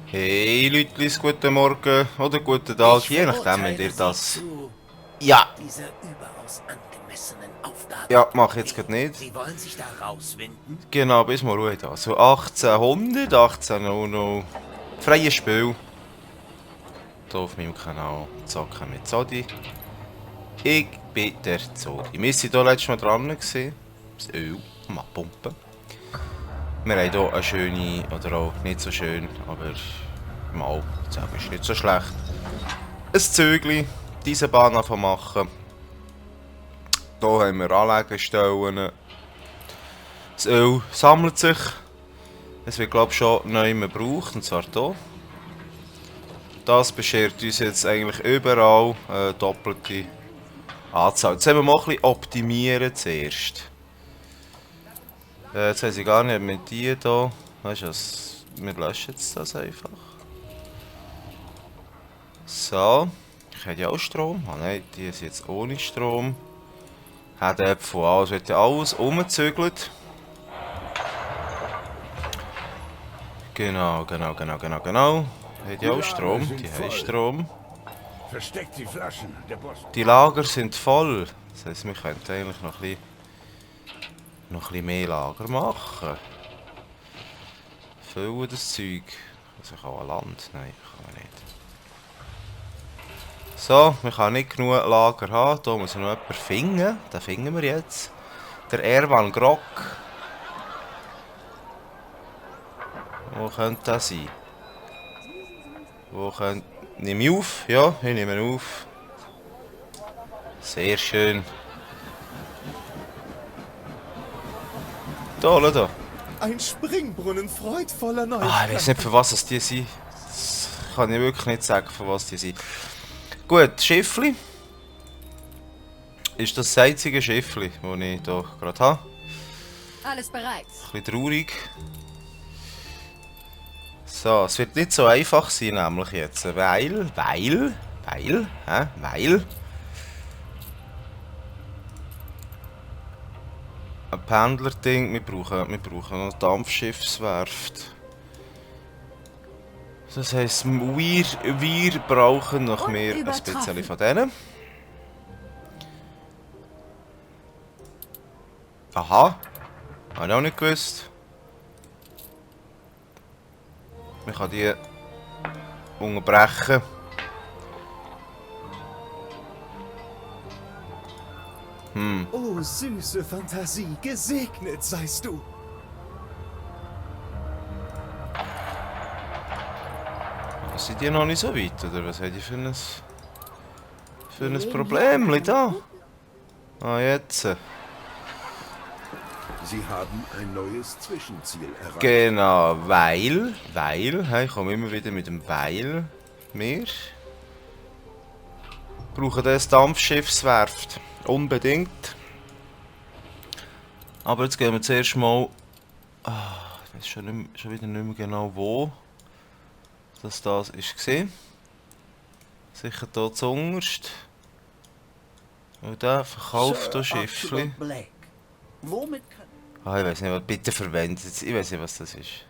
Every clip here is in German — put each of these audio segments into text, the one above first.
Hey Leute, guten Morgen oder guten Tag, je nachdem, wenn ihr das... Ja, Dieser überaus angemessenen ja, Aufgabe. mach ich jetzt gerade nicht. Sie wollen sich da rauswinden? Genau, bis mal ruhig da. So 1800, 1800, freies Spiel. Hier auf meinem Kanal Zocken mit Zodi. Ich bin der Zodi. Wir waren hier letztes Mal dran. Gewesen. Das Öl mal pumpen. Wir haben hier eine schöne, oder auch nicht so schön, aber mal, das ist nicht so schlecht. Ein Zügli, diese Bahn machen. Hier haben wir Anlegestellen. Das Öl sammelt sich. Es wird glaube ich schon neu gebraucht, und zwar hier. Das beschert uns jetzt eigentlich überall eine doppelte Anzahl. Jetzt haben wir mal ein bisschen optimieren zuerst. Jetzt weiß ich gar nicht, mit die hier... Weißt du was? Wir löschen jetzt das einfach. So. Ich hätte ja auch Strom. Ah nein, die ist jetzt ohne Strom. Hat von alles, wird ja alles umgezügelt. Genau. Hat ja auch Strom. Die haben Strom. Versteckt die Flaschen. Der Boss. Die Lager sind voll. Das heisst, wir könnten eigentlich noch ein bisschen mehr Lager machen. Füllen das Zeug. Also ich kann an Land. Nein, kann man nicht. So, wir können nicht genug Lager haben. Hier muss noch jemanden finden. Den finden wir jetzt. Der Erwan Grok. Wo könnte das sein? Wo könnte... Nimm ich auf? Ja, ich nehme auf. Sehr schön. Da, schau da. Ein Springbrunnen freudvoller Neuigkeiten. Ich weiß nicht, für was es die sind. Das kann ich wirklich nicht sagen, für was die sind. Gut, Schiffli. Ist das einzige Schiffli, das ich hier gerade habe. Alles bereit. Ein bisschen traurig. So, es wird nicht so einfach sein, nämlich jetzt. Weil. Ein Pendler-Ding, wir brauchen noch Dampfschiffswerft. Das heisst, wir brauchen noch mehr ein bisschen von denen. Aha, habe ich auch nicht gewusst. Man kann die unterbrechen. Oh, süße Fantasie, gesegnet seist du. Sind die noch nicht so weit, oder was haben die für ein Problem da? Ah, jetzt. Sie haben ein neues Zwischenziel erreicht. Genau, weil, ich komme immer wieder mit dem Weil. Wir brauchen das Dampfschiffswerft. Unbedingt. Aber jetzt gehen wir zuerst mal... ich weiß schon wieder nicht mehr genau wo das war. Sicher hier zuunterst. Und der verkauft hier Schiffli. Black. Womit kann... Ich weiß nicht, was bitte verwendet. Ich weiß nicht, was das ist.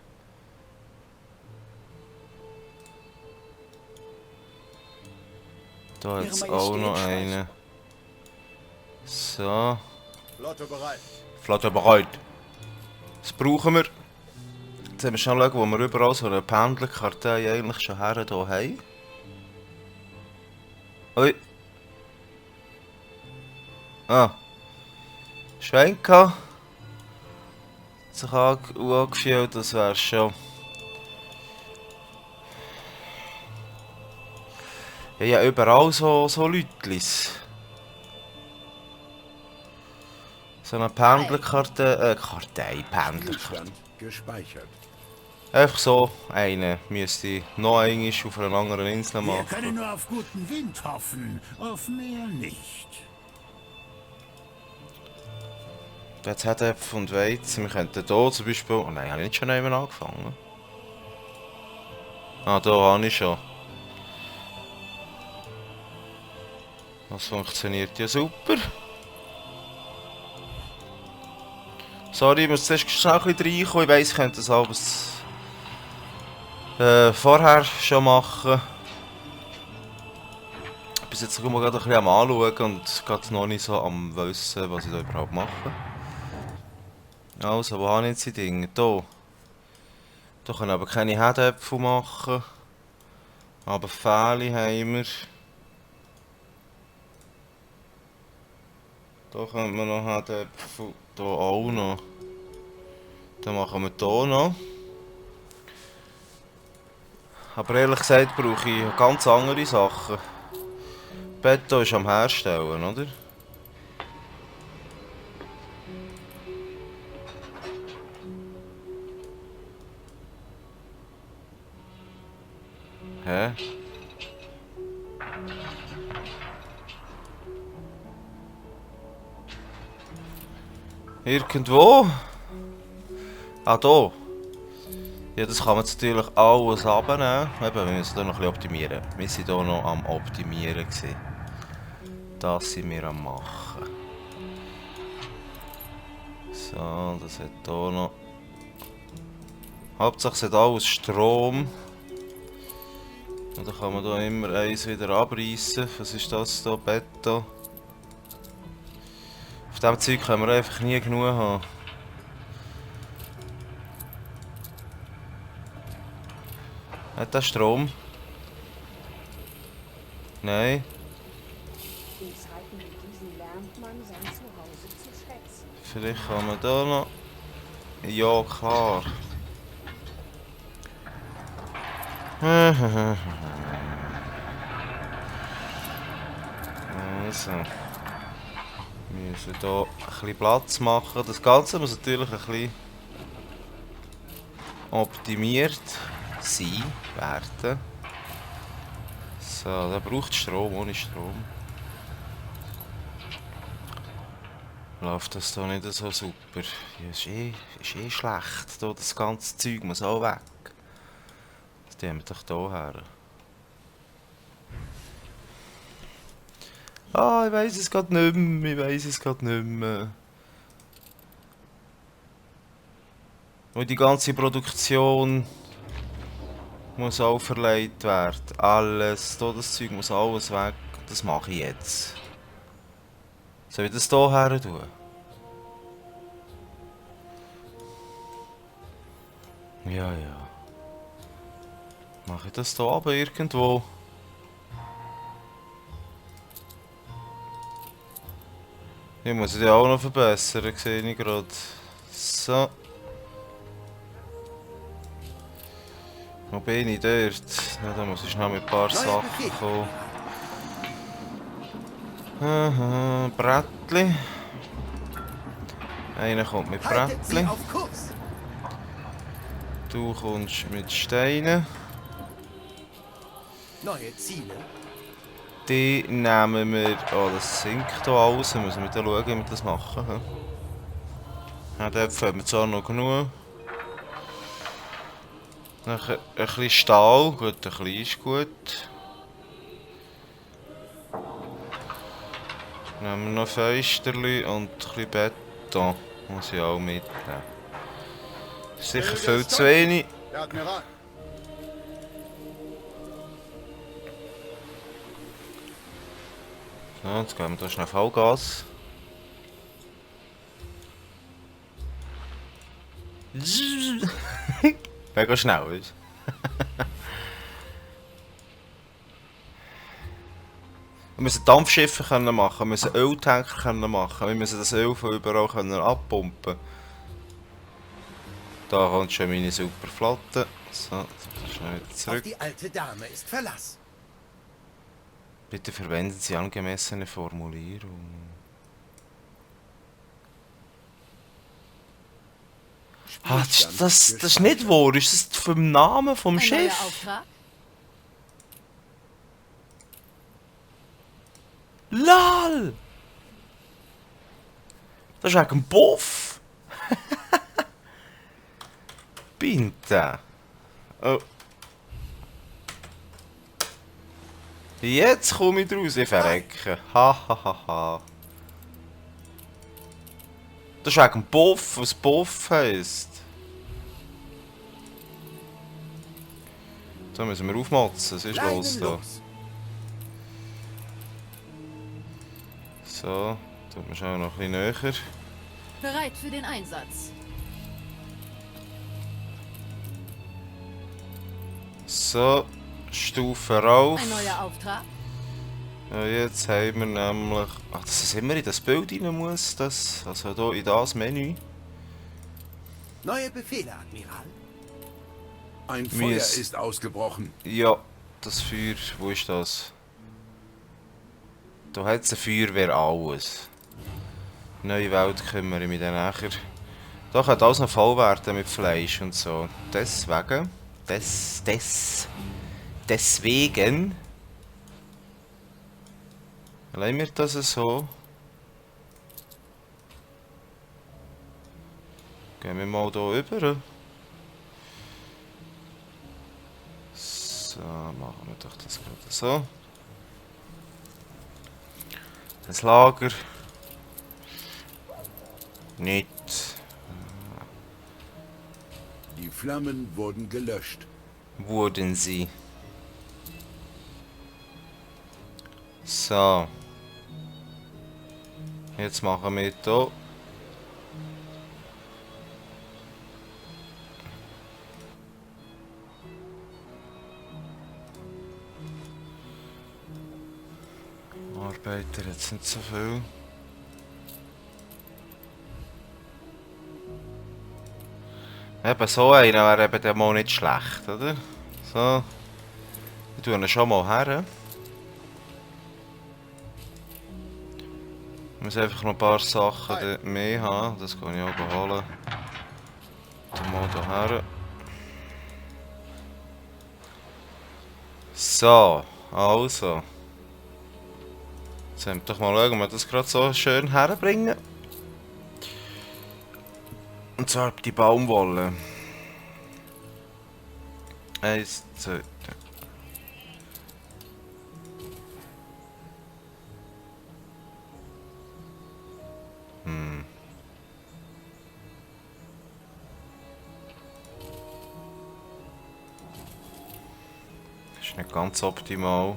Da hat es auch noch eine. So. Flotte bereit. Flotte bereit. Das brauchen wir. Jetzt haben wir schon schauen, wo wir überall so eine Pendlerkartei eigentlich schon her hier haben. Ui. Ah. Schwenka. Sich angefühlt, das wäre schon. Ja, überall so Leutlis. So eine Pendlerkarte, Pendlerkarte. Gegenstand gespeichert. Einfach so eine müsste ich noch einmal auf einer anderen Insel Wir machen. können nur auf guten Wind hoffen, auf mehr nicht. Jetzt hat Äpfel und Weizen. Wir könnten hier zum Beispiel... Oh nein, habe ich nicht schon einmal angefangen? Ah, da habe ich schon. Das funktioniert ja super. Sorry, ich muss zuerst schnell ein bisschen reinkommen. Ich weiss, ich könnte das alles vorher schon machen. Bis jetzt gerade ein bisschen am Anschauen und gerade noch nicht so am Wissen, was ich da überhaupt mache. Also, wo habe ich jetzt die Dinge? Hier. Hier können aber keine Herdäpfel machen. Aber Pfähle haben wir. Da könnte man noch Herdäpfel. Hier auch noch. Dann machen wir hier noch. Aber ehrlich gesagt brauche ich ganz andere Sachen. Beton ist am Herstellen, oder? Hä? Irgendwo? Ah, hier. Ja, das kann man jetzt natürlich alles abnehmen. Eben, wir müssen hier noch ein bisschen optimieren. Wir sind hier noch am Optimieren gewesen. Das sind wir am machen. So, das hat hier noch. Hauptsache es hat alles Strom. Und dann kann man hier immer eins wieder abreißen. Was ist das hier? Beton. Auf diesem Zeug können wir einfach nie genug haben. Hat der Strom? Nein. In Zeiten wie diesen lernt man sein Zuhause zu schätzen. Vielleicht kann man da noch. Ja, klar. Also. Wir müssen hier ein bisschen Platz machen. Das Ganze muss natürlich ein bisschen optimiert sein werden. So, da braucht Strom, ohne Strom. Läuft das hier nicht so super. Ja, ist eh schlecht. Hier, das ganze Zeug muss auch weg. Das nehmen wir doch hier her. Ah, ich weiss es gerade nicht mehr. Ich weiss es gerade nicht mehr. Und die ganze Produktion muss auch verleiht werden. Alles. Hier, das Zeug muss alles weg. Das mache ich jetzt. Soll ich das hier her tun? Ja, ja. Mache ich das hier aber irgendwo? Ich muss die auch noch verbessern, sehe ich gerade. So. Wo bin ich dort? Ja, da muss ich schnell mit ein paar Sachen kommen. Aha, Brettli. Einer kommt mit Haltet sie Brettli. auf Kurs. Du kommst mit Steinen. Neue Ziele. Die nehmen wir. Oh, das sinkt hier alles. Müssen wir dann schauen, wie wir das machen. Ja, dafür haben wir zwar noch genug. Nachher ein bisschen Stahl. Gut, ein bisschen ist gut. Nehmen wir noch Fensterli und ein bisschen Beton. Muss ich auch mitnehmen. Sicher viel zu wenig. Der Admiral. So, jetzt geben wir hier schnell Vollgas. Mega schnell, ist. Wir müssen Dampfschiffe können machen, wir müssen Öltanker können machen, wir müssen das Öl von überall können abpumpen. Da kommt schon meine super Flotte. So, jetzt schnell wieder Auf zurück. die alte Dame ist Verlass. Bitte verwenden Sie angemessene Formulierungen. Ah, das ist nicht wahr. Ist das vom Namen vom Ein neuer Schiff? Auftrag? LOL! Das ist wegen Buff! Bitte! Oh. Jetzt komme ich draus, ich verrecke. Hahaha. Das ist wegen Buff, was Buff heisst. Da müssen wir aufmotzen, was ist los Leinen da? los. So, tut man schon noch ein bisschen näher. Bereit für den Einsatz. So, Stufe rauf. Ein neuer Auftrag. Ja, jetzt haben wir nämlich... Ach, dass es immer in das Bild rein muss, das, also hier in das Menü. Neue Befehle, Admiral. Ein Mir Feuer ist- ist ausgebrochen. Ja, das Feuer, wo ist das? Da hat es ein Feuerwehr alles. Neue Welt kümmere ich mich dann nachher. Da könnte alles noch voll werden mit Fleisch und so. Deswegen... Deswegen... Lassen wir das so. Gehen wir mal hier rüber. So, machen wir doch das gerade so. Das Lager. Nicht. Die Flammen wurden gelöscht. Wurden sie. So. Jetzt machen wir hier. Arbeiter jetzt nicht so viel. Eben so einer wäre eben dann mal nicht schlecht, oder? So. Ich tue ihn schon mal her. Ich muss einfach noch ein paar Sachen dort mehr haben. Das kann ich auch holen. Tu mal hierher. So, also. Jetzt haben wir doch mal schauen, ob wir das gerade so schön herbringen. Und zwar die Baumwolle. 1, 2, 3. Ist nicht ganz optimal.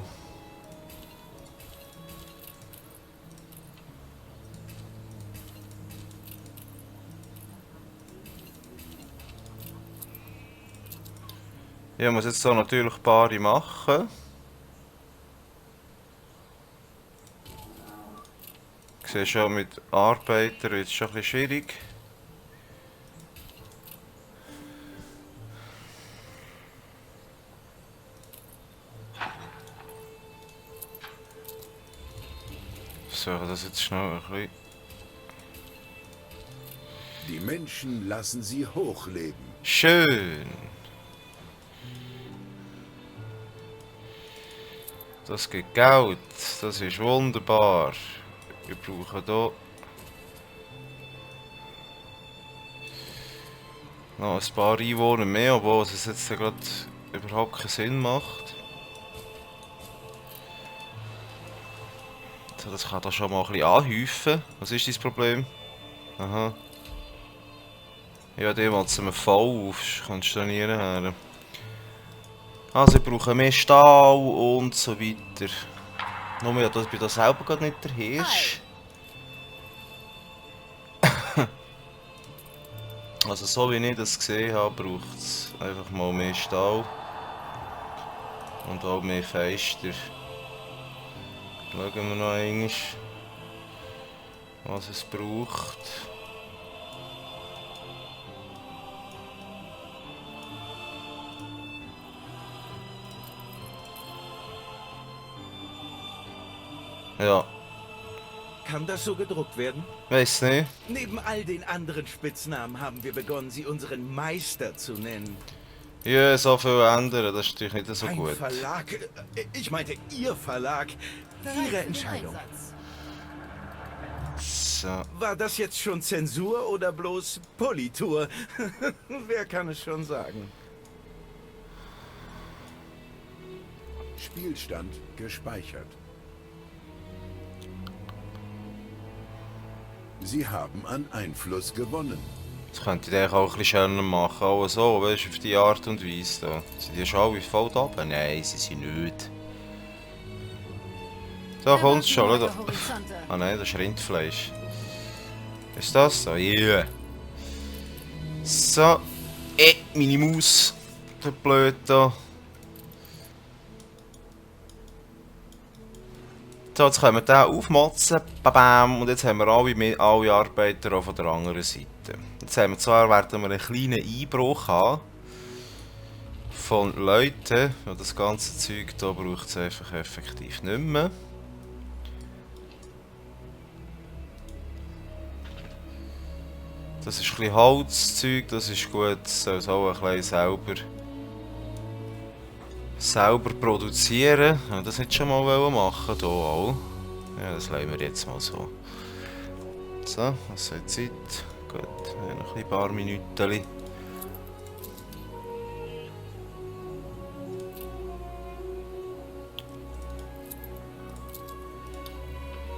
Ja, ich muss jetzt so natürlich ein paar machen. Ich sehe schon, mit Arbeitern wird es schon ein bisschen schwierig. So, das jetzt schnell ein bisschen. Die Menschen lassen sie hochleben. Schön! Das gibt Geld, das ist wunderbar. Wir brauchen hier noch ein paar Einwohner mehr, obwohl es jetzt gerade überhaupt keinen Sinn macht. So, das kann da schon mal ein bisschen anhäufen. Was ist dein Problem? Aha. Ja, dem mal zum voll auf, kannst du da nie her. Also ich brauche mehr Stahl und so weiter. Nur ja, ich bin da selber gerade nicht der Hirsch. Also so wie ich das gesehen habe, braucht es einfach mal mehr Stahl. Und auch mehr Fenster. Schauen wir noch einmal, was es braucht. Ja, Kann das so gedruckt werden? weiß nicht. Neben all den anderen Spitznamen haben wir begonnen, sie unseren Meister zu nennen. Ja, so viel ändern, das ist natürlich nicht so Ein gut. Verlag, ich meinte Ihr Verlag, Bereit Ihre für den Entscheidung. Einsatz. So. War das jetzt schon Zensur oder bloß Politur? Wer kann es schon sagen? Spielstand gespeichert. Sie haben an Einfluss gewonnen. Das könnte ich eigentlich auch ein bisschen schöner machen. Auch so, weißt du, auf die Art und Weise. Da. Sind die schon alle voll da oben? Nein, sie sind nicht. Da kommt es schon, oder? Ah nein, das ist Rindfleisch. Ist das so? Yeah. So. Meine Maus. Der blöd da. So, jetzt können wir den aufmotzen. Babam. Und jetzt haben wir alle Arbeiter auch von der anderen Seite. Jetzt haben wir zwar, werden wir einen kleinen Einbruch haben. Von Leuten. Und das ganze Zeug hier braucht es einfach effektiv nicht mehr. Das ist ein bisschen Holzzeug, das ist gut, das soll es auch ein bisschen selber produzieren. Ich das nicht schon mal machen hier auch. Ja, das lassen wir jetzt mal so. So, was soll die Zeit? Gut, noch ein paar Minuten.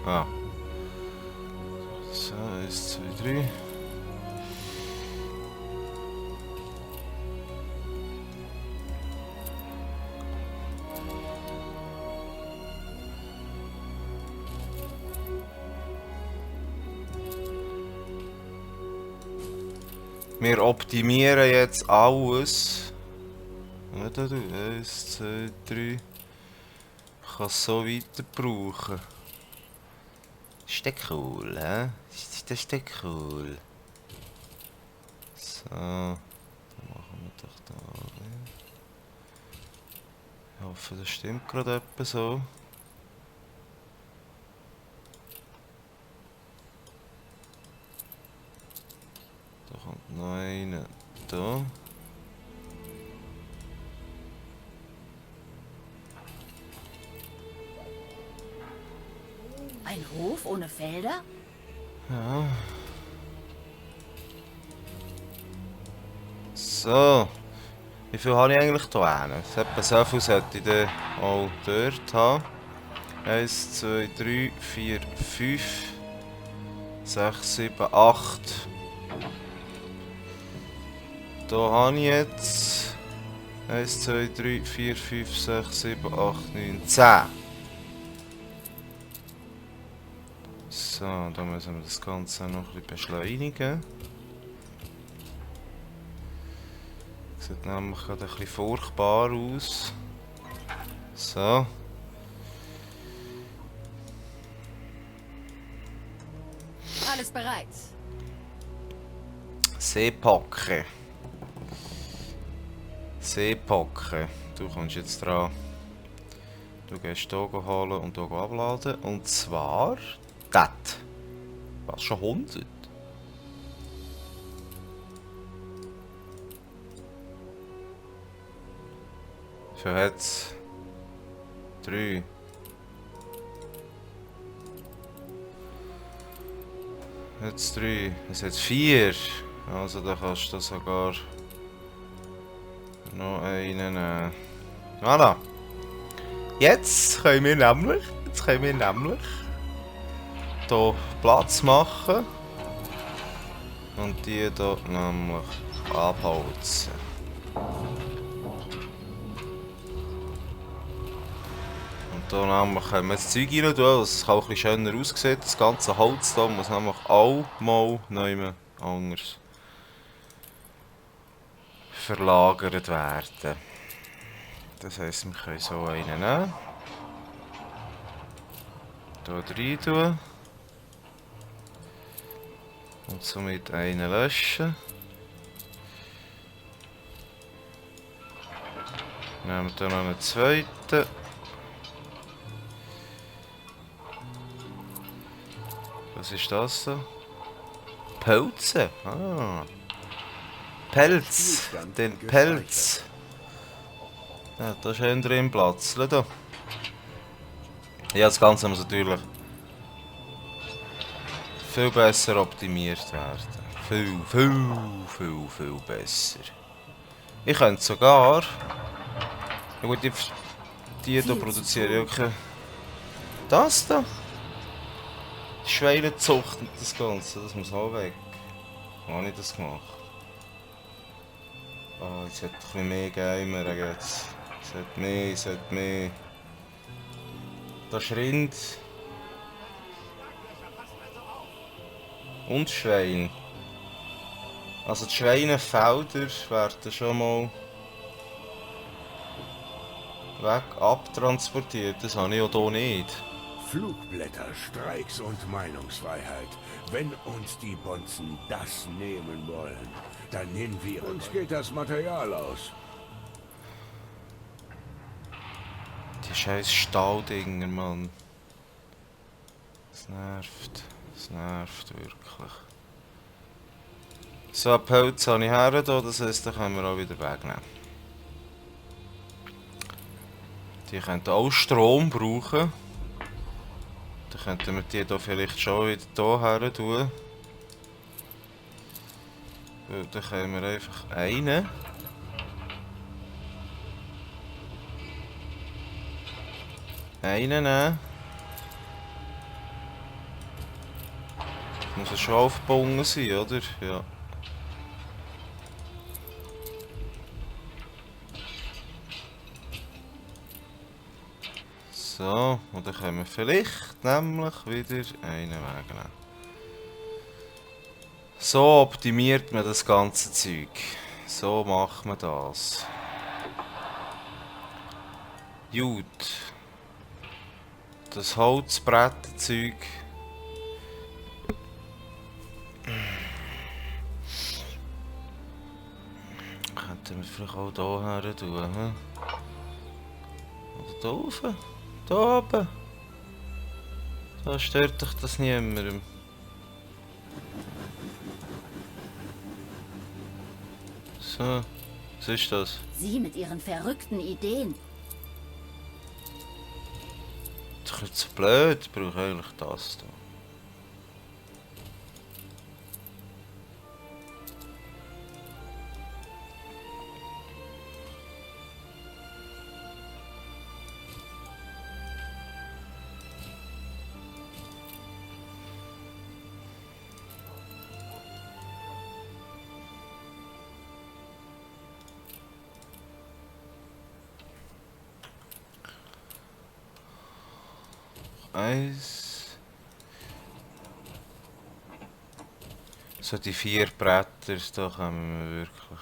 Ah. So, 1, 2, 3. Wir optimieren jetzt alles. Warte du, 1, 2, 3. Ich kann es so weiter brauchen. Ist das cool, hä? Das ist cool. So, dann machen wir doch da. Ich hoffe, das stimmt gerade etwa so. Da kommt noch einer da. Ein Hof ohne Felder? Ja. So. Wie viel habe ich eigentlich hier hin? Etwa so viel sollte ich dann auch dort haben. 1, 2, 3, 4, 5, 6, 7, 8. Da habe ich jetzt 1, 2, 3, 4, 5, 6, 7, 8, 9, 10. So, dann müssen wir das Ganze noch ein bisschen beschleunigen. Sieht nämlich gerade ein bisschen furchtbar aus. So. Alles bereit. Seepacke. Seepacke. Du kommst jetzt dran. Du gehst hier holen und hier abladen. Und zwar das. Was, schon 100? Für jetzt 3. Jetzt 3. Es hat 4. Also da kannst du sogar noch einen nehmen. Voilà. Jetzt können wir nämlich hier Platz machen und die hier nämlich abholzen. Und hier nämlich können wir das Zeug rein tun, dass es auch ein bisschen schöner aussieht. Das ganze Holz hier muss nämlich auch mal neu anders verlagert werden. Das heisst, wir können so einen nehmen. Hier rein tun. Und somit einen löschen. Nehmen wir dann noch einen zweiten. Was ist das da? Pilze. Ah. Pelz. Den Pelz. Ja, da ist schön drin Platz. Schau da. Ja, das Ganze muss natürlich viel besser optimiert werden. Viel besser. Ich könnte sogar... Ja gut, die hier produzieren ja keine... Das da? Die Schweinezucht und das Ganze, das muss auch weg. Habe ich das gemacht? Oh, jetzt hätte ich mehr Gamer jetzt. Es hat mehr. Das Rind. Und Schwein. Also die Schweinefelder werden schon mal weg abtransportiert. Das habe ich auch hier nicht. Flugblätter, Streiks und Meinungsfreiheit. Wenn uns die Bonzen das nehmen wollen, dann nehmen wir uns. Geht das Material aus. Die scheiß Stahldinger, Mann. Das nervt. Das nervt wirklich. So, ein Pilz habe ich her, das heisst, dann können wir auch wieder wegnehmen. Die könnten auch Strom brauchen. Dann könnten wir die hier vielleicht schon wieder hierher tun. Dann können wir einfach einen. Einen nehmen. Muss er schon aufgebunden sein, oder? Ja. So, und dann können wir vielleicht nämlich wieder einen wegnehmen. So optimiert man das ganze Zeug. So macht man das. Gut. Das Holzbrettzeug. Könnten wir vielleicht auch hier her tun, hm? Oder da rauf? Da oben. Da stört dich das niemandem. So, was ist das? Sie mit ihren verrückten Ideen. Das ist zu blöd, ich brauche eigentlich das hier. Eins. So die 4 Bretter, da kommen wir wirklich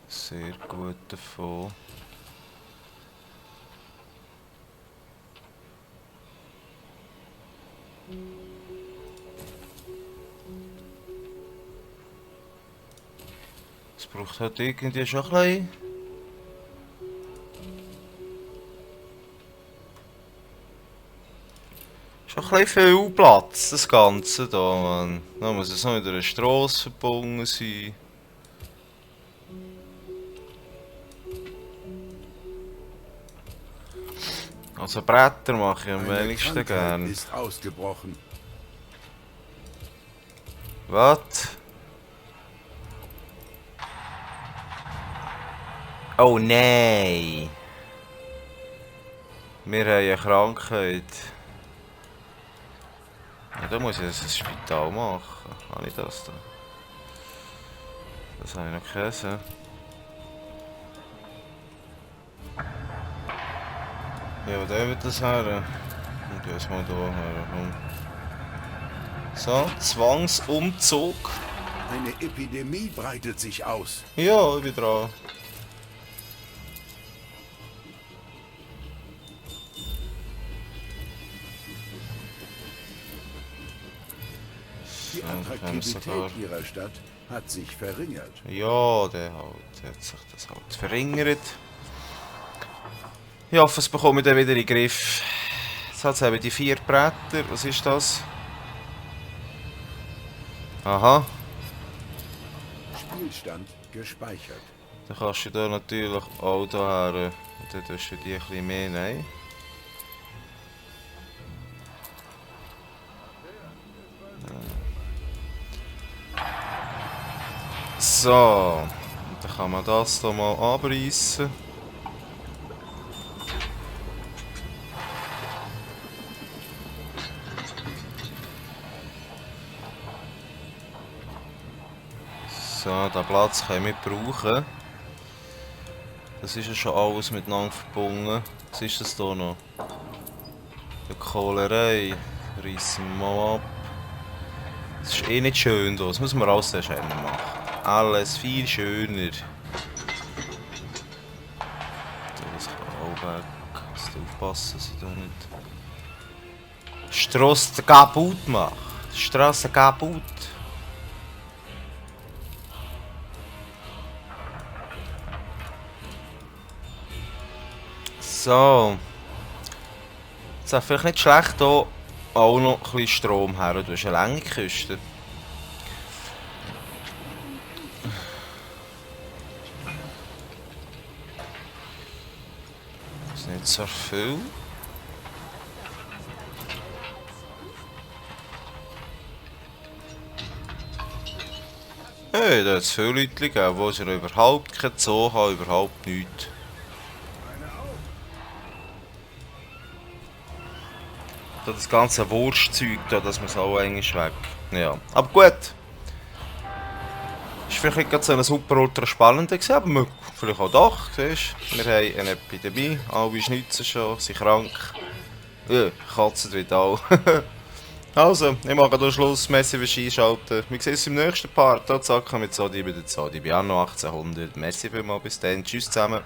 sehr gut davon. Es braucht halt irgendwie schon ein bisschen. Schon ein bisschen viel Platz, das Ganze hier, Mann. Da muss es noch mit einer Strasse verbunden sein. Also Bretter mache ich am wenigsten Krankheit gern. ist ausgebrochen. Was? Oh nein! Wir haben eine Krankheit. Ja, da muss ich das ins Spital machen. Habe ich das da? Das habe ich noch gelesen. Ja, wo wird das her? Und jetzt mal hier her. So, Zwangsumzug. Eine Epidemie breitet sich aus. Ja, ich bin dran. Die Attraktivität ihrer Stadt hat sich verringert. Ja, der hat sich das halt verringert. Ich hoffe, es bekomme ich dann wieder in den Griff. Jetzt haben wir die 4 Bretter. Was ist das? Aha. Spielstand gespeichert. Dann kannst du da natürlich auch hierher. Und dann tust du die ein bisschen mehr nehmen. So. Und dann kann man das hier mal abreißen. So, den Platz können wir brauchen. Das ist ja schon alles miteinander verbunden. Was ist das hier noch? Eine Kohlerei. Reissen wir mal ab. Das ist eh nicht schön hier. Das muss man alles sehr schön machen. Alles viel schöner. Das kann auch weg. Musst du aufpassen, dass ich da nicht Strasse kaputt mache. Strasse kaputt. So. Es ist vielleicht nicht schlecht, hier auch noch ein bisschen Strom her. Du hast eine lange Küste. Das ist nicht so viel. Hey, da hat es viele Leute gegeben, die sie überhaupt keinen Zoo haben, überhaupt nichts. Das ganze Wurstzeug, das muss auch eigentlich weg. Ja, aber gut. Ist vielleicht nicht so ein super ultra spannender gewesen, aber vielleicht auch doch. Siehst? Wir haben eine Epidemie, alle schnitzen schon, sind krank. Katzen wieder auch. Also, ich mache hier Schluss, merci fürs Einschalten. Wir sehen uns im nächsten Part. Hier zacken mit Zodi bei der Zodi. Ich bin auch noch 1800. Merci vielmals, bis dann. Tschüss zusammen.